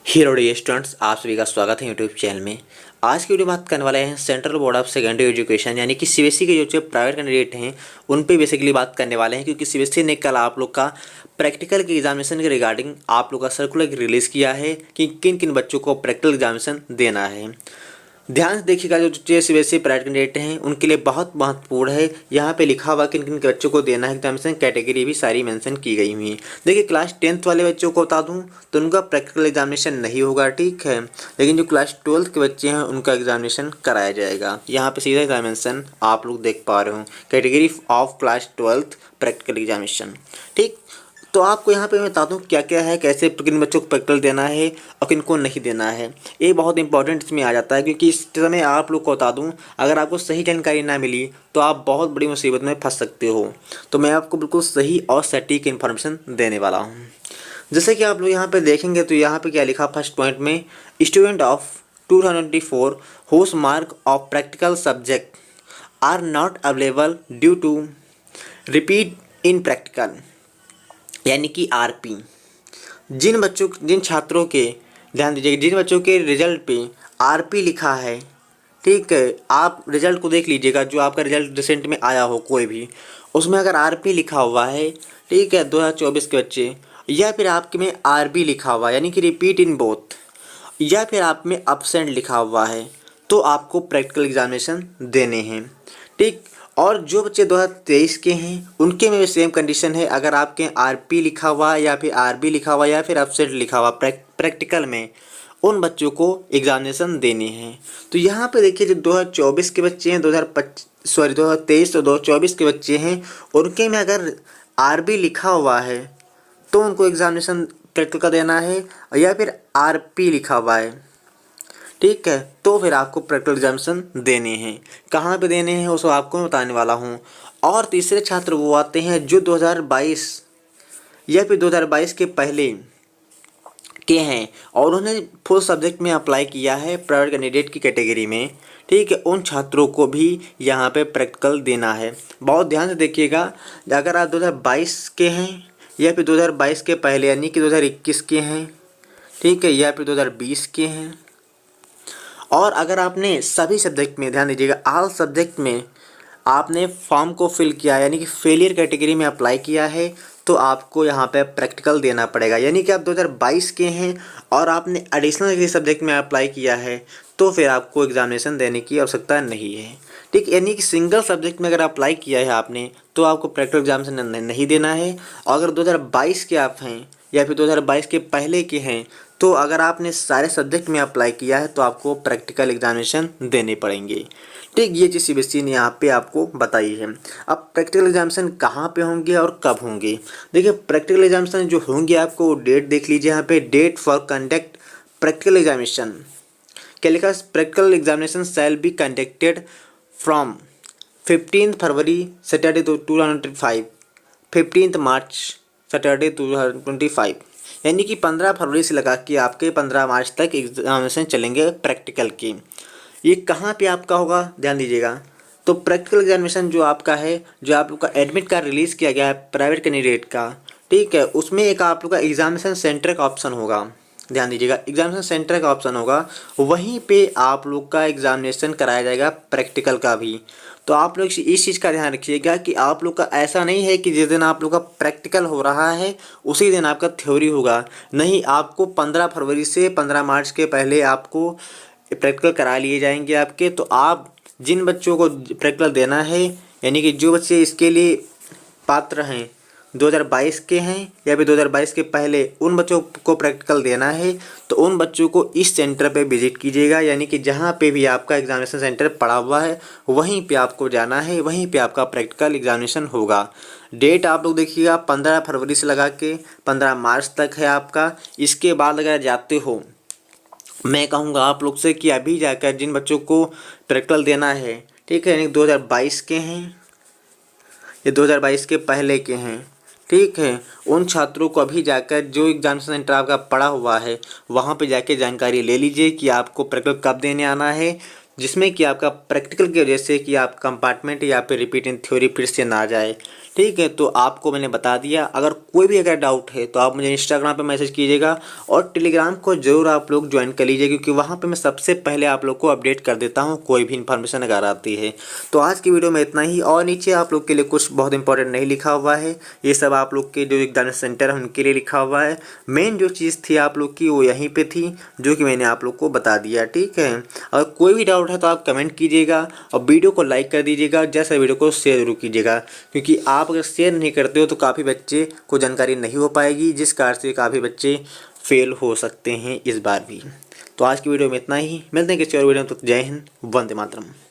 Hero D students, आप सभी का स्वागत है यूट्यूब चैनल में। आज की वीडियो बात करने वाले हैं central board of secondary education यानी कि सीबीएसई के जो प्राइवेट कैंडिडेट हैं उन पे बेसिकली बात करने वाले हैं, क्योंकि सीबीएसई ने कल आप लोग का प्रैक्टिकल के एग्जामिनेशन के रिगार्डिंग आप लोग का सर्कुलर रिलीज़ किया है कि किन किन बच्चों को प्रैक्टिकल एग्जामिनेशन देना है। ध्यान से देखिएगा, जो सीबीएसई प्राइवेट कैंडिडेट हैं उनके लिए बहुत महत्वपूर्ण है। यहाँ पे लिखा हुआ किन किन बच्चों को देना है एग्जामिनेशन, कैटेगरी भी सारी मेंशन की गई हुई है। देखिए, क्लास 10th वाले बच्चों को बता दूँ तो उनका प्रैक्टिकल एग्जामिनेशन नहीं होगा, ठीक है, लेकिन जो क्लास 12th के बच्चे हैं उनका एग्जामिनेशन कराया जाएगा। यहाँ पे सीधा एग्जामिनेशन आप लोग देख पा रहे हो, category of class 12th practical examination, ठीक। तो आपको यहाँ पे मैं बता दूँ क्या क्या है, कैसे किन बच्चों को प्रैक्टिकल देना है और किन को नहीं देना है। ये बहुत इंपॉर्टेंट इसमें आ जाता है, क्योंकि इस समय आप लोग को बता दूँ, अगर आपको सही जानकारी ना मिली तो आप बहुत बड़ी मुसीबत में फंस सकते हो। तो मैं आपको बिल्कुल सही और सटीक इन्फॉर्मेशन देने वाला हूँ। जैसे कि आप लोग यहाँ पर देखेंगे तो यहाँ पर क्या लिखा, फर्स्ट पॉइंट में student of 2024 whose mark of practical subject are not available due to repeat in practical, यानी कि आरपी। जिन छात्रों के, ध्यान दीजिएगा, जिन बच्चों के रिजल्ट पे आरपी लिखा है, ठीक है, आप रिजल्ट को देख लीजिएगा, जो आपका रिजल्ट रिसेंट में आया हो कोई भी, उसमें अगर आरपी लिखा हुआ है, ठीक है, 2024 के बच्चे, या फिर आपके में आरबी लिखा हुआ है यानी कि रिपीट इन बोथ, या फिर आप में एब्सेंट लिखा हुआ है, तो आपको प्रैक्टिकल एग्जामिनेशन देने हैं, ठीक। और जो बच्चे 2023 के हैं उनके में भी सेम कंडीशन है। अगर आपके आरपी लिखा हुआ या फिर आरबी लिखा हुआ या फिर एब्सेंट लिखा हुआ प्रैक्टिकल में, उन बच्चों को एग्जामिनेशन देने हैं। तो यहाँ पे देखिए, जो 2024 के बच्चे हैं, 2023 और 2024 के बच्चे हैं, उनके में अगर आरबी लिखा हुआ है तो उनको एग्जामिनेशन प्रैक्टिकल का देना है, या फिर आरपी लिखा हुआ है, ठीक है, तो फिर आपको प्रैक्टिकल एग्जामिनेशन देने हैं। कहाँ पे देने हैं उसको आपको मैं बताने वाला हूँ। और तीसरे छात्र वो आते हैं जो 2022 या फिर 2022 के पहले के हैं और उन्होंने फुल सब्जेक्ट में अप्लाई किया है प्राइवेट कैंडिडेट की कैटेगरी में, ठीक है, उन छात्रों को भी यहाँ पे प्रैक्टिकल देना है। बहुत ध्यान से देखिएगा, अगर आप 2022 के हैं या फिर 2022 के पहले यानी कि 2021 के हैं, ठीक है, या फिर 2020 के हैं, और अगर आपने सभी सब्जेक्ट में, ध्यान दीजिएगा, ऑल सब्जेक्ट में आपने फॉर्म को फिल किया यानी कि फेलियर कैटेगरी में अप्लाई किया है, तो आपको यहाँ पे प्रैक्टिकल देना पड़ेगा। यानी कि आप 2022 के हैं और आपने एडिशनल किसी सब्जेक्ट में अप्लाई किया है, तो फिर आपको एग्जामिनेशन देने की आवश्यकता नहीं है, ठीक। यानी कि सिंगल सब्जेक्ट में अगर अप्लाई किया है आपने, तो आपको प्रैक्टिकल एग्जामिनेशन नहीं देना है। और अगर 2022 के आप हैं या फिर 2022 के पहले के हैं, तो अगर आपने सारे सब्जेक्ट में अप्लाई किया है तो आपको प्रैक्टिकल एग्जामिनेशन देने पड़ेंगे, ठीक। ये चीज़ सीबीएसई ने यहाँ पे आपको बताई है। अब प्रैक्टिकल एग्जामिनेशन कहाँ पे होंगे और कब होंगे, देखिए, प्रैक्टिकल एग्जामिनेशन जो होंगे आपको डेट देख लीजिए यहाँ पे, date for conduct practical examination क्या लिखा है, practical examination shall be conducted from 15 February Saturday 2025, 15 March Saturday 2025, यानी कि 15 फरवरी से लगा के आपके 15 मार्च तक एग्जामिनेशन चलेंगे प्रैक्टिकल की। ये कहाँ पे आपका होगा, ध्यान दीजिएगा। तो प्रैक्टिकल एग्जामिनेशन जो आपका है, जो आप लोग का एडमिट कार्ड रिलीज़ किया गया है प्राइवेट कैंडिडेट का, ठीक है, उसमें एक आप लोग का एग्जामिनेशन सेंटर का ऑप्शन होगा, ध्यान दीजिएगा, एग्जामिनेशन सेंटर का ऑप्शन होगा, वहीं पे आप लोग का एग्जामिनेशन कराया जाएगा प्रैक्टिकल का भी। तो आप लोग इस चीज़ का ध्यान रखिएगा कि आप लोग का ऐसा नहीं है कि जिस दिन आप लोग का प्रैक्टिकल हो रहा है उसी दिन आपका थ्योरी होगा, नहीं, आपको 15 फरवरी से 15 मार्च के पहले आपको प्रैक्टिकल करा लिए जाएंगे आपके। तो आप जिन बच्चों को प्रैक्टिकल देना है, यानी कि जो बच्चे इसके लिए पात्र हैं, 2022 के हैं या फिर 2022 के पहले, उन बच्चों को प्रैक्टिकल देना है, तो उन बच्चों को इस सेंटर पे विजिट कीजिएगा, यानी कि जहाँ पे भी आपका एग्जामिनेशन सेंटर पड़ा हुआ है वहीं पे आपको जाना है, वहीं पे आपका प्रैक्टिकल एग्जामिनेशन होगा। डेट आप लोग देखिएगा, 15 फरवरी से लगा के 15 मार्च तक है आपका। इसके बाद अगर जाते हो, मैं कहूँगा आप लोग से कि अभी जाकर जिन बच्चों को प्रैक्टिकल देना है, ठीक है, यानी 2022 के हैं या 2022 के पहले के हैं, ठीक है, उन छात्रों को अभी जाकर जो एग्जामिनेशन सेंटर आपका पड़ा हुआ है वहाँ पे जाके जानकारी ले लीजिए कि आपको प्रैक्टिकल कब देने आना है, जिसमें कि आपका प्रैक्टिकल की वजह से कि आप कंपार्टमेंट या फिर रिपीट इन थ्योरी फिर से ना आ जाए, ठीक है, तो आपको मैंने बता दिया। अगर कोई भी अगर डाउट है तो आप मुझे इंस्टाग्राम पे मैसेज कीजिएगा और टेलीग्राम को ज़रूर आप लोग ज्वाइन कर लीजिए, क्योंकि वहाँ पे मैं सबसे पहले आप लोग को अपडेट कर देता हूँ कोई भी इन्फॉर्मेशन अगर आती है। तो आज की वीडियो में इतना ही, और नीचे आप लोग के लिए कुछ बहुत इंपॉर्टेंट नहीं लिखा हुआ है, ये सब आप लोग के जो एग्जाम सेंटर है उनके लिए लिखा हुआ है। मेन जो चीज़ थी आप लोग की वो यहीं पे थी, जो कि मैंने आप लोग को बता दिया। ठीक है, अगर कोई भी डाउट है तो आप कमेंट कीजिएगा और वीडियो को लाइक कर दीजिएगा, जैसे वीडियो को शेयर जरूर कीजिएगा, क्योंकि आप अगर शेयर नहीं करते हो तो काफ़ी बच्चे को जानकारी नहीं हो पाएगी, जिस कारण से काफ़ी बच्चे फेल हो सकते हैं इस बार भी। तो आज की वीडियो में इतना ही, मिलते हैं किसी और वीडियो में। तो जय हिंद, वंदे मातरम।